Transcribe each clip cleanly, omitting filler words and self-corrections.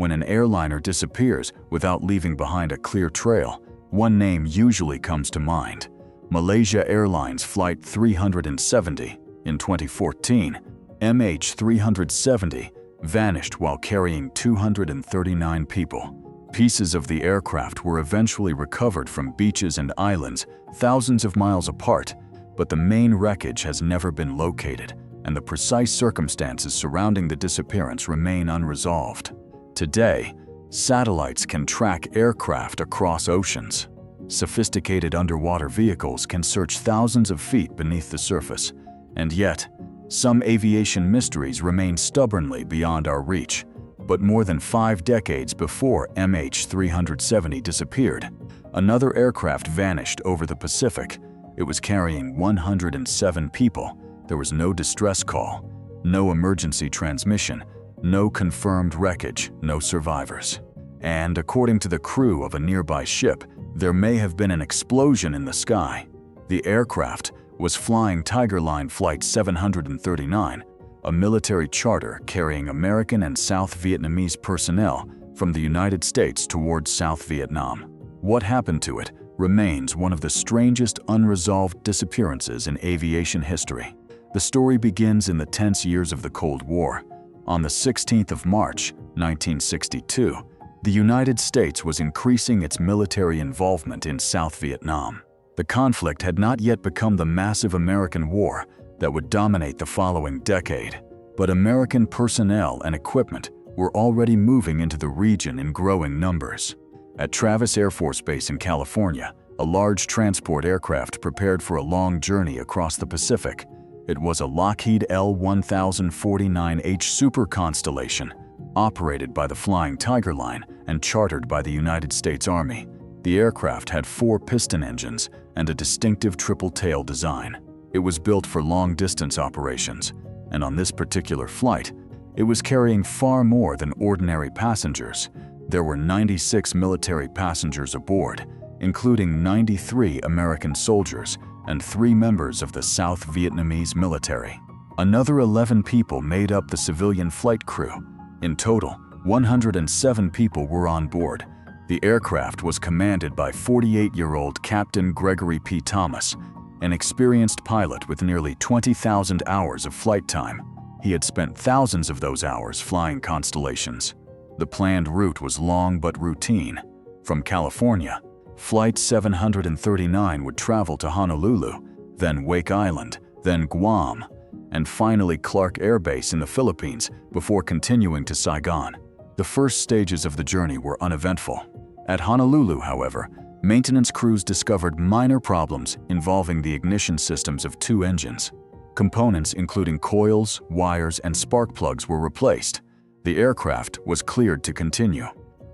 When an airliner disappears without leaving behind a clear trail, one name usually comes to mind: Malaysia Airlines Flight 370. In 2014, MH370 vanished while carrying 239 people. Pieces of the aircraft were eventually recovered from beaches and islands thousands of miles apart, but the main wreckage has never been located, and the precise circumstances surrounding the disappearance remain unresolved. Today, satellites can track aircraft across oceans. Sophisticated underwater vehicles can search thousands of feet beneath the surface, and yet, some aviation mysteries remain stubbornly beyond our reach. But more than 5 decades before MH370 disappeared, another aircraft vanished over the Pacific. It was carrying 107 people. There was no distress call, no emergency transmission, no confirmed wreckage, no survivors. And according to the crew of a nearby ship, there may have been an explosion in the sky. The aircraft was flying Tiger Line Flight 739, a military charter carrying American and South Vietnamese personnel from the United States towards South Vietnam. What happened to it remains one of the strangest unresolved disappearances in aviation history. The story begins in the tense years of the Cold War. On the 16th of March, 1962, the United States was increasing its military involvement in South Vietnam. The conflict had not yet become the massive American war that would dominate the following decade, but American personnel and equipment were already moving into the region in growing numbers. At Travis Air Force Base in California, a large transport aircraft prepared for a long journey across the Pacific. It was a Lockheed L-1049H Super Constellation, operated by the Flying Tiger Line and chartered by the United States Army. The aircraft had 4 piston engines and a distinctive triple-tail design. It was built for long-distance operations, and on this particular flight, it was carrying far more than ordinary passengers. There were 96 military passengers aboard, including 93 American soldiers and 3 members of the South Vietnamese military. Another 11 people made up the civilian flight crew. In total, 107 people were on board. The aircraft was commanded by 48-year-old Captain Gregory P. Thomas, an experienced pilot with nearly 20,000 hours of flight time. He had spent thousands of those hours flying constellations. The planned route was long but routine. From California, Flight 739 would travel to Honolulu, then Wake Island, then Guam, and finally Clark Air Base in the Philippines before continuing to Saigon. The first stages of the journey were uneventful. At Honolulu, however, maintenance crews discovered minor problems involving the ignition systems of 2 engines. Components including coils, wires, and spark plugs were replaced. The aircraft was cleared to continue.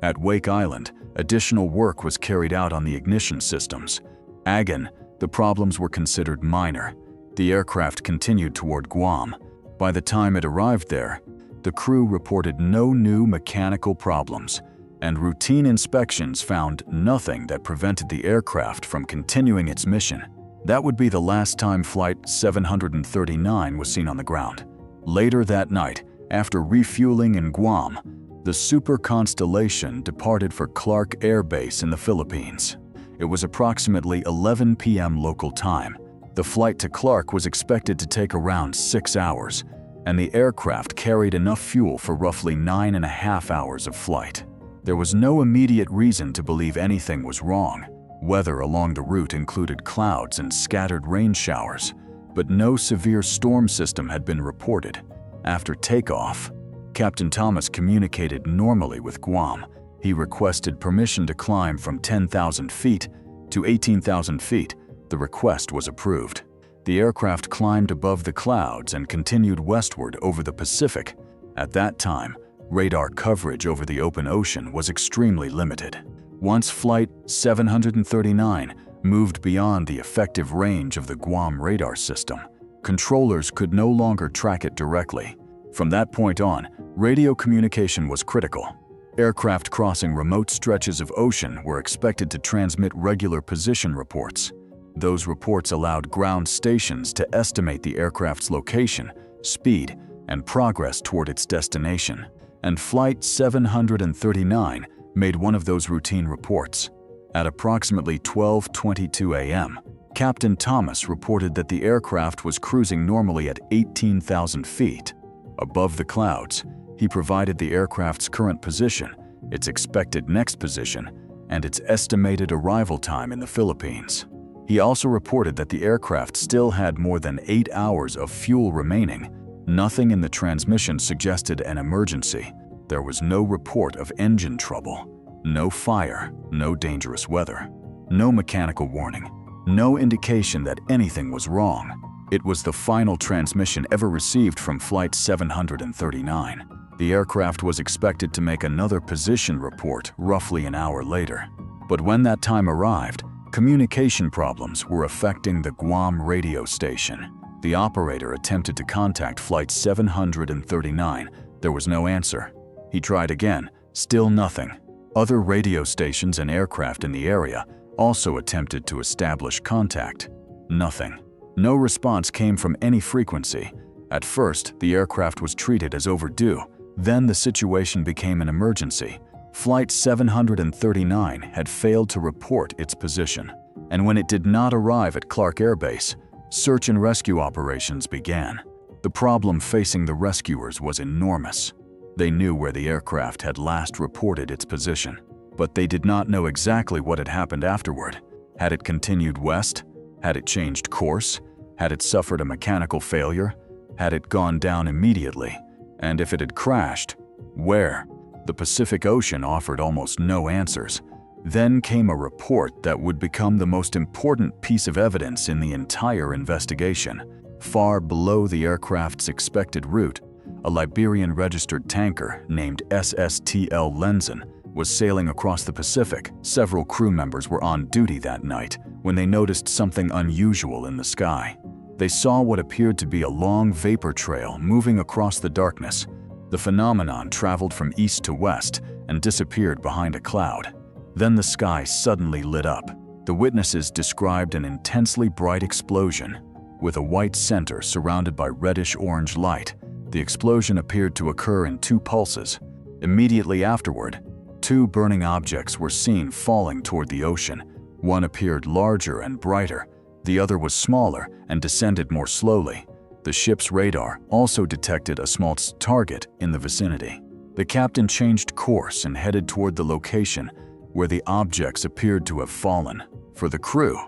At Wake Island, additional work was carried out on the ignition systems. Again, the problems were considered minor. The aircraft continued toward Guam. By the time it arrived there, the crew reported no new mechanical problems, and routine inspections found nothing that prevented the aircraft from continuing its mission. That would be the last time Flight 739 was seen on the ground. Later that night, after refueling in Guam, the Super Constellation departed for Clark Air Base in the Philippines. It was approximately 11 p.m. local time. The flight to Clark was expected to take around 6 hours, and the aircraft carried enough fuel for roughly 9.5 hours of flight. There was no immediate reason to believe anything was wrong. Weather along the route included clouds and scattered rain showers, but no severe storm system had been reported. After takeoff, Captain Thomas communicated normally with Guam. He requested permission to climb from 10,000 feet to 18,000 feet. The request was approved. The aircraft climbed above the clouds and continued westward over the Pacific. At that time, radar coverage over the open ocean was extremely limited. Once Flight 739 moved beyond the effective range of the Guam radar system, controllers could no longer track it directly. From that point on, radio communication was critical. Aircraft crossing remote stretches of ocean were expected to transmit regular position reports. Those reports allowed ground stations to estimate the aircraft's location, speed, and progress toward its destination. and Flight 739 made one of those routine reports. At approximately 12:22 a.m., Captain Thomas reported that the aircraft was cruising normally at 18,000 feet. Above the clouds, he provided the aircraft's current position, its expected next position, and its estimated arrival time in the Philippines. He also reported that the aircraft still had more than 8 hours of fuel remaining. Nothing in the transmission suggested an emergency. There was no report of engine trouble, no fire, no dangerous weather, no mechanical warning, no indication that anything was wrong. It was the final transmission ever received from Flight 739. The aircraft was expected to make another position report roughly an hour later. But when that time arrived, communication problems were affecting the Guam radio station. The operator attempted to contact Flight 739. There was no answer. He tried again, still nothing. Other radio stations and aircraft in the area also attempted to establish contact. Nothing. No response came from any frequency. At first, the aircraft was treated as overdue. Then the situation became an emergency. Flight 739 had failed to report its position, and when it did not arrive at Clark Air Base, search and rescue operations began. The problem facing the rescuers was enormous. They knew where the aircraft had last reported its position, but they did not know exactly what had happened afterward. Had it continued west? Had it changed course? Had it suffered a mechanical failure? Had it gone down immediately? And if it had crashed, where? The Pacific Ocean offered almost no answers. Then came a report that would become the most important piece of evidence in the entire investigation. Far below the aircraft's expected route, a Liberian-registered tanker named SSTL Lenzen was sailing across the Pacific. Several crew members were on duty that night when they noticed something unusual in the sky. They saw what appeared to be a long vapor trail moving across the darkness. The phenomenon traveled from east to west and disappeared behind a cloud. Then the sky suddenly lit up. The witnesses described an intensely bright explosion. With a white center surrounded by reddish-orange light, the explosion appeared to occur in 2 pulses. Immediately afterward, 2 burning objects were seen falling toward the ocean. One appeared larger and brighter. The other was smaller and descended more slowly. The ship's radar also detected a small target in the vicinity. The captain changed course and headed toward the location where the objects appeared to have fallen. For the crew,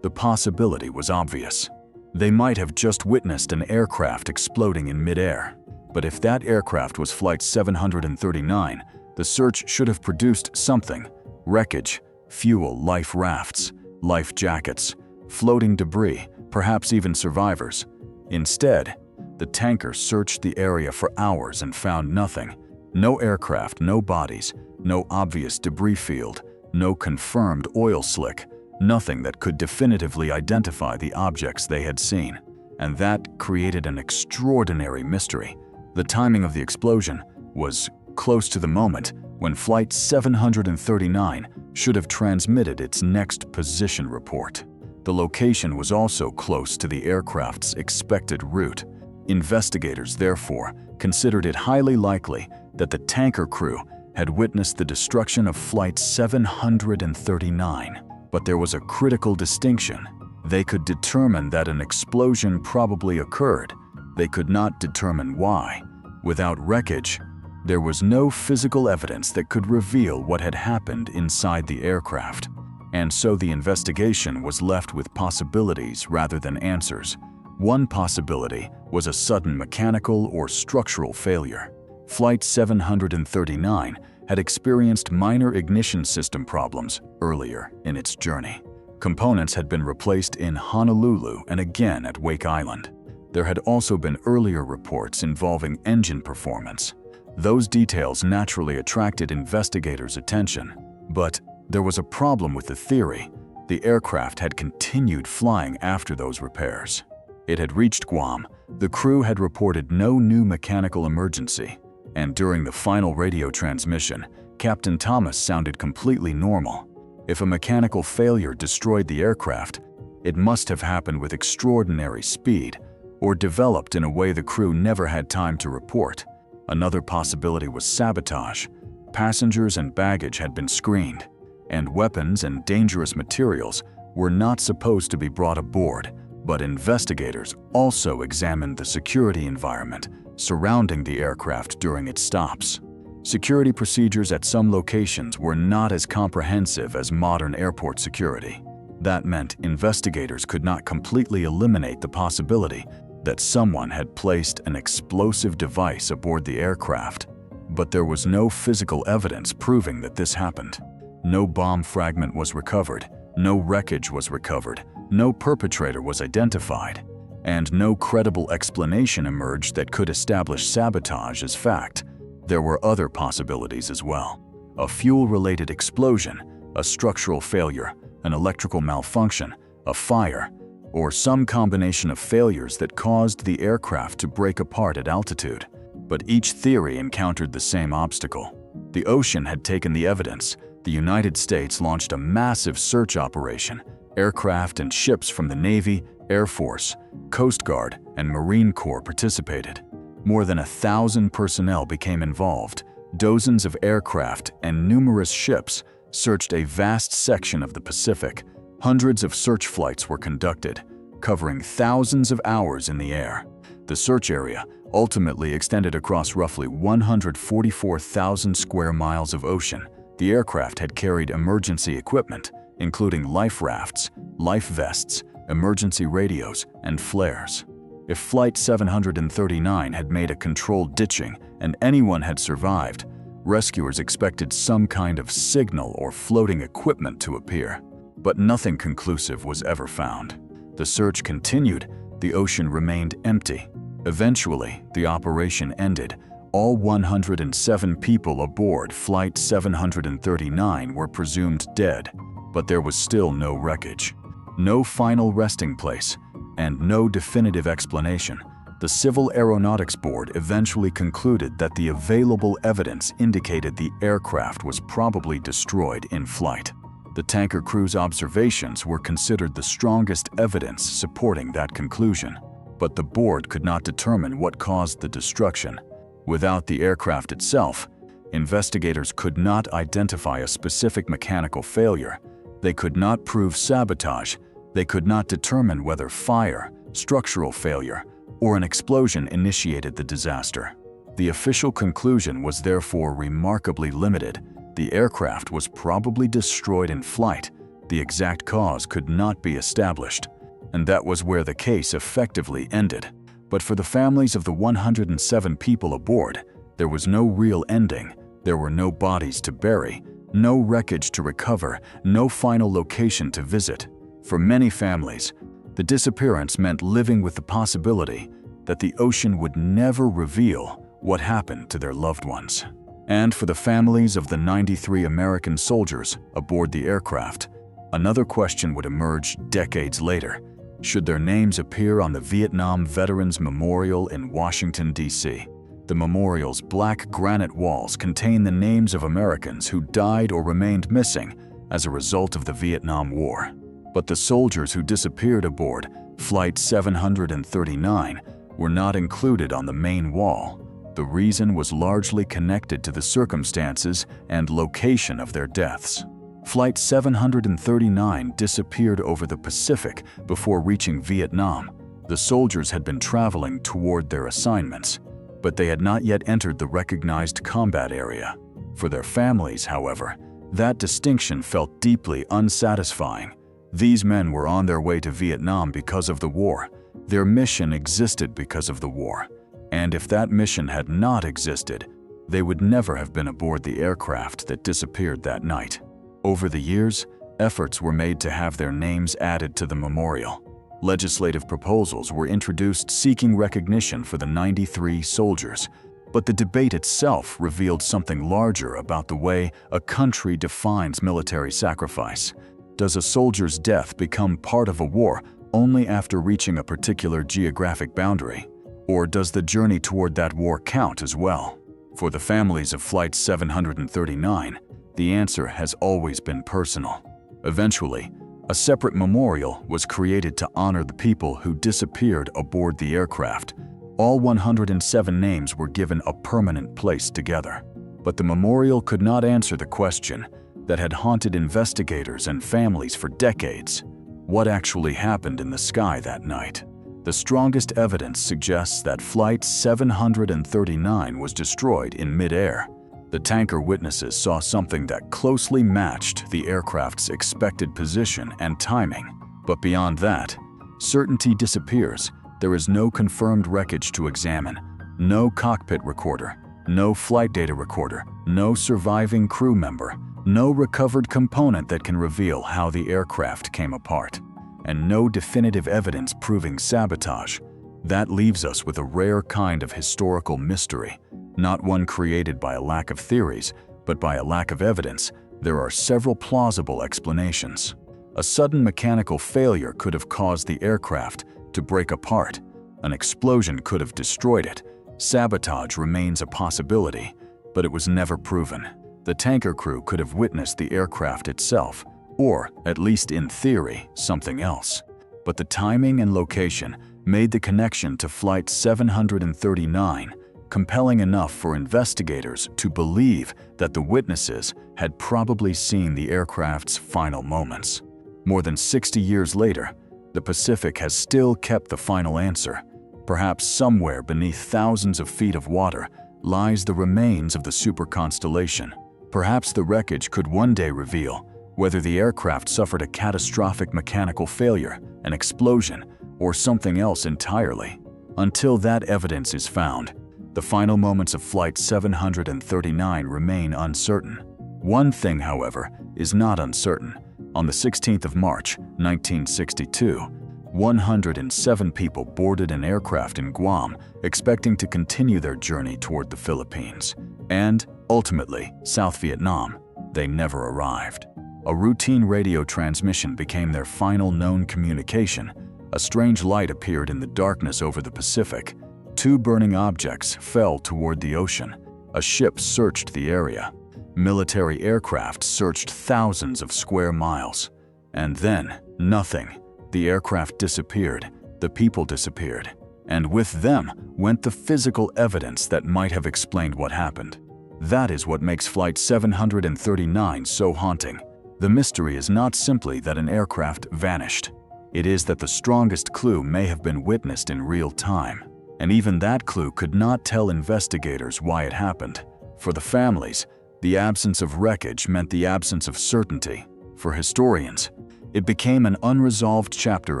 the possibility was obvious. They might have just witnessed an aircraft exploding in midair. But if that aircraft was Flight 739, the search should have produced something: wreckage, fuel, life rafts, life jackets, floating debris, perhaps even survivors. Instead, the tanker searched the area for hours and found nothing. No aircraft, no bodies, no obvious debris field, no confirmed oil slick, nothing that could definitively identify the objects they had seen. And that created an extraordinary mystery. The timing of the explosion was close to the moment when Flight 739 should have transmitted its next position report. The location was also close to the aircraft's expected route. Investigators, therefore, considered it highly likely that the tanker crew had witnessed the destruction of Flight 739. But there was a critical distinction. They could determine that an explosion probably occurred. They could not determine why. Without wreckage, there was no physical evidence that could reveal what had happened inside the aircraft. And so the investigation was left with possibilities rather than answers. One possibility was a sudden mechanical or structural failure. Flight 739 had experienced minor ignition system problems earlier in its journey. Components had been replaced in Honolulu and again at Wake Island. There had also been earlier reports involving engine performance. Those details naturally attracted investigators' attention. But there was a problem with the theory. The aircraft had continued flying after those repairs. It had reached Guam. The crew had reported no new mechanical emergency. And during the final radio transmission, Captain Thomas sounded completely normal. If a mechanical failure destroyed the aircraft, it must have happened with extraordinary speed or developed in a way the crew never had time to report. Another possibility was sabotage. Passengers and baggage had been screened, and weapons and dangerous materials were not supposed to be brought aboard, but investigators also examined the security environment surrounding the aircraft during its stops. Security procedures at some locations were not as comprehensive as modern airport security. That meant investigators could not completely eliminate the possibility that someone had placed an explosive device aboard the aircraft, but there was no physical evidence proving that this happened. No bomb fragment was recovered, no wreckage was recovered, no perpetrator was identified, and no credible explanation emerged that could establish sabotage as fact. There were other possibilities as well. A fuel-related explosion, a structural failure, an electrical malfunction, a fire, or some combination of failures that caused the aircraft to break apart at altitude. But each theory encountered the same obstacle. The ocean had taken the evidence. The United States launched a massive search operation. Aircraft and ships from the Navy, Air Force, Coast Guard, and Marine Corps participated. More than 1,000 personnel became involved. Dozens of aircraft and numerous ships searched a vast section of the Pacific. Hundreds of search flights were conducted, covering thousands of hours in the air. The search area ultimately extended across roughly 144,000 square miles of ocean. The aircraft had carried emergency equipment, including life rafts, life vests, emergency radios, and flares. If Flight 739 had made a controlled ditching and anyone had survived, rescuers expected some kind of signal or floating equipment to appear. But nothing conclusive was ever found. The search continued. The ocean remained empty. Eventually, the operation ended. All 107 people aboard Flight 739 were presumed dead, but there was still no wreckage, no final resting place, and no definitive explanation. The Civil Aeronautics Board eventually concluded that the available evidence indicated the aircraft was probably destroyed in flight. The tanker crew's observations were considered the strongest evidence supporting that conclusion, but the board could not determine what caused the destruction. Without the aircraft itself, investigators could not identify a specific mechanical failure. They could not prove sabotage. They could not determine whether fire, structural failure, or an explosion initiated the disaster. The official conclusion was therefore remarkably limited. The aircraft was probably destroyed in flight. The exact cause could not be established, and that was where the case effectively ended. But for the families of the 107 people aboard, there was no real ending. There were no bodies to bury, no wreckage to recover, no final location to visit. For many families, the disappearance meant living with the possibility that the ocean would never reveal what happened to their loved ones. And for the families of the 93 American soldiers aboard the aircraft, another question would emerge decades later. Should their names appear on the Vietnam Veterans Memorial in Washington, D.C.? The memorial's black granite walls contain the names of Americans who died or remained missing as a result of the Vietnam War. But the soldiers who disappeared aboard Flight 739 were not included on the main wall. The reason was largely connected to the circumstances and location of their deaths. Flight 739 disappeared over the Pacific before reaching Vietnam. The soldiers had been traveling toward their assignments, but they had not yet entered the recognized combat area. For their families, however, that distinction felt deeply unsatisfying. These men were on their way to Vietnam because of the war. Their mission existed because of the war. And if that mission had not existed, they would never have been aboard the aircraft that disappeared that night. Over the years, efforts were made to have their names added to the memorial. Legislative proposals were introduced seeking recognition for the 93 soldiers, but the debate itself revealed something larger about the way a country defines military sacrifice. Does a soldier's death become part of a war only after reaching a particular geographic boundary? Or does the journey toward that war count as well? For the families of Flight 739, the answer has always been personal. Eventually, a separate memorial was created to honor the people who disappeared aboard the aircraft. All 107 names were given a permanent place together. But the memorial could not answer the question that had haunted investigators and families for decades. What actually happened in the sky that night? The strongest evidence suggests that Flight 739 was destroyed in mid-air. The tanker witnesses saw something that closely matched the aircraft's expected position and timing. But beyond that, certainty disappears. There is no confirmed wreckage to examine, no cockpit recorder, no flight data recorder, no surviving crew member, no recovered component that can reveal how the aircraft came apart, and no definitive evidence proving sabotage. That leaves us with a rare kind of historical mystery, not one created by a lack of theories, but by a lack of evidence. There are several plausible explanations. A sudden mechanical failure could have caused the aircraft to break apart. An explosion could have destroyed it. Sabotage remains a possibility, but it was never proven. The tanker crew could have witnessed the aircraft itself, or, at least in theory, something else. But the timing and location made the connection to Flight 739 compelling enough for investigators to believe that the witnesses had probably seen the aircraft's final moments. More than 60 years later, the Pacific has still kept the final answer. Perhaps somewhere beneath thousands of feet of water lies the remains of the super constellation. Perhaps the wreckage could one day reveal whether the aircraft suffered a catastrophic mechanical failure, an explosion, or something else entirely. Until that evidence is found, the final moments of Flight 739 remain uncertain. One thing, however, is not uncertain. On the 16th of March, 1962, 107 people boarded an aircraft in Guam, expecting to continue their journey toward the Philippines and, ultimately, South Vietnam. They never arrived. A routine radio transmission became their final known communication. A strange light appeared in the darkness over the Pacific. Two burning objects fell toward the ocean. A ship searched the area. Military aircraft searched thousands of square miles. And then, nothing. The aircraft disappeared. The people disappeared. And with them went the physical evidence that might have explained what happened. That is what makes Flight 739 so haunting. The mystery is not simply that an aircraft vanished. It is that the strongest clue may have been witnessed in real time. And even that clue could not tell investigators why it happened. For the families, the absence of wreckage meant the absence of certainty. For historians, it became an unresolved chapter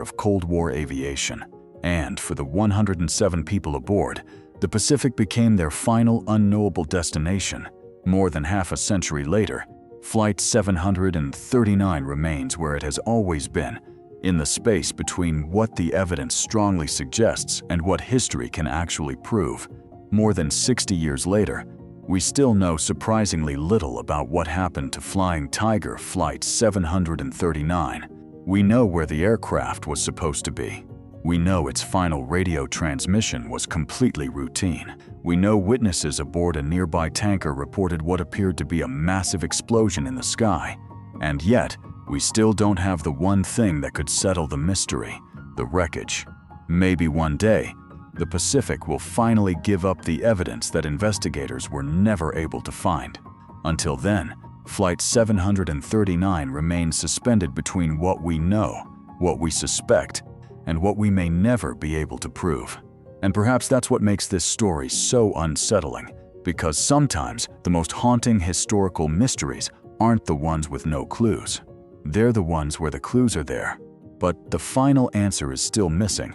of Cold War aviation. And for the 107 people aboard, the Pacific became their final unknowable destination. More than half a century later, Flight 739 remains where it has always been, in the space between what the evidence strongly suggests and what history can actually prove. More than 60 years later, we still know surprisingly little about what happened to Flying Tiger Flight 739. We know where the aircraft was supposed to be. We know its final radio transmission was completely routine. We know witnesses aboard a nearby tanker reported what appeared to be a massive explosion in the sky. And yet, we still don't have the one thing that could settle the mystery: the wreckage. Maybe one day, the Pacific will finally give up the evidence that investigators were never able to find. Until then, Flight 739 remains suspended between what we know, what we suspect, and what we may never be able to prove. And perhaps that's what makes this story so unsettling, because sometimes the most haunting historical mysteries aren't the ones with no clues. They're the ones where the clues are there, but the final answer is still missing.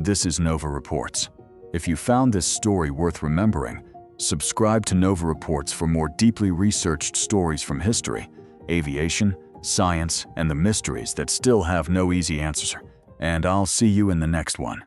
This is Nova Reports. If you found this story worth remembering, subscribe to Nova Reports for more deeply researched stories from history, aviation, science, and the mysteries that still have no easy answers. And I'll see you in the next one.